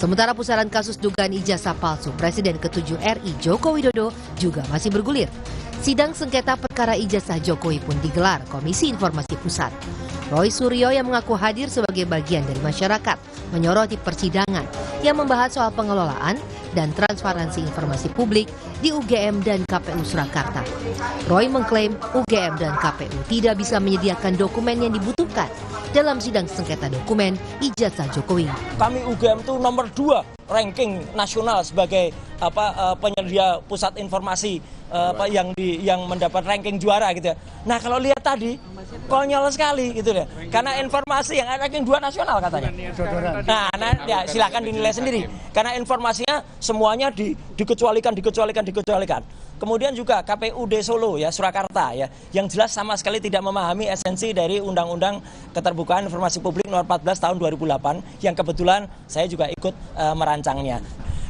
Sementara pusaran kasus dugaan ijazah palsu Presiden ke-7 RI Joko Widodo juga masih bergulir. Sidang sengketa perkara ijazah Jokowi pun digelar Komisi Informasi Pusat. Roy Suryo yang mengaku hadir sebagai bagian dari masyarakat menyoroti persidangan yang membahas soal pengelolaan dan transparansi informasi publik di UGM dan KPU Surakarta. Roy mengklaim UGM dan KPU tidak bisa menyediakan dokumen yang dibutuhkan dalam sidang sengketa dokumen ijazah Jokowi. Kami UGM itu nomor 2 ranking nasional sebagai penyedia pusat informasi yang mendapat ranking juara gitu ya. Nah kalau lihat tadi konyol sekali gitu ya. Karena informasi yang ranking 2 nasional katanya. Nah ya silakan dinilai sendiri. Karena informasinya semuanya dikecualikan. Kemudian juga KPUD Solo ya Surakarta ya yang jelas sama sekali tidak memahami esensi dari Undang-Undang Keterbukaan Informasi Publik Nomor 14 Tahun 2008 yang kebetulan saya juga ikut merancangnya.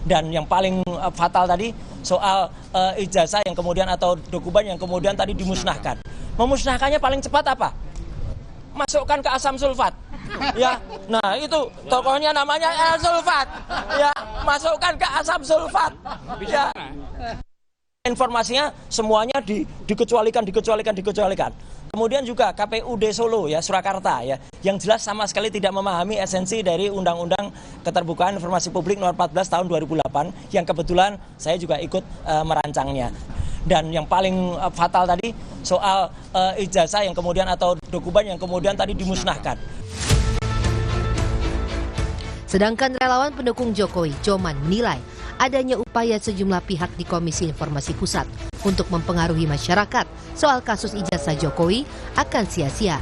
Dan yang paling fatal tadi soal ijazah yang kemudian atau dokumen yang kemudian tadi dimusnahkan. Memusnahkannya paling cepat apa? Masukkan ke asam sulfat. Ya, nah itu tokohnya namanya sulfat. Ya, masukkan ke asam sulfat. Ya. Informasinya semuanya dikecualikan. Kemudian juga KPUD Solo ya Surakarta ya yang jelas sama sekali tidak memahami esensi dari Undang-Undang Keterbukaan Informasi Publik Nomor 14 Tahun 2008 yang kebetulan saya juga ikut merancangnya. Dan yang paling fatal tadi soal ijazah yang kemudian atau dokumen yang kemudian tadi dimusnahkan. Sedangkan relawan pendukung Jokowi, Joman, menilai adanya upaya sejumlah pihak di Komisi Informasi Pusat untuk mempengaruhi masyarakat soal kasus ijazah Jokowi akan sia-sia.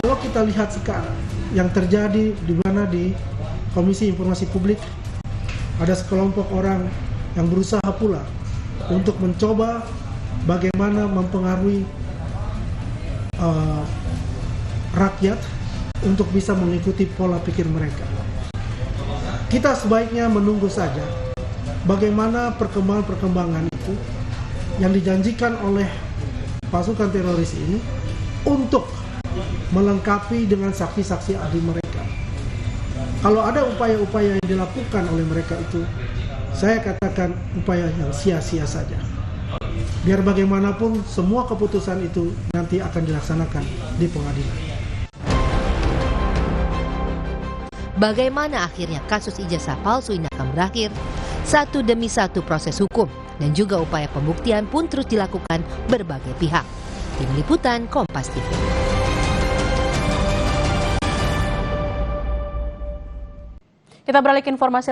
Kalau kita lihat sekarang yang terjadi di mana di Komisi Informasi Publik ada sekelompok orang yang berusaha pula untuk mencoba bagaimana mempengaruhi rakyat untuk bisa mengikuti pola pikir mereka. Kita sebaiknya menunggu saja bagaimana perkembangan itu yang dijanjikan oleh pasukan teroris ini untuk melengkapi dengan saksi-saksi ahli mereka. Kalau ada upaya-upaya yang dilakukan oleh mereka itu, saya katakan upaya yang sia-sia saja. Biar bagaimanapun semua keputusan itu nanti akan dilaksanakan di pengadilan. Bagaimana akhirnya kasus ijazah palsu ini akan berakhir? Satu demi satu proses hukum dan juga upaya pembuktian pun terus dilakukan berbagai pihak. Tim Liputan Kompas TV. Kita beralih ke informasi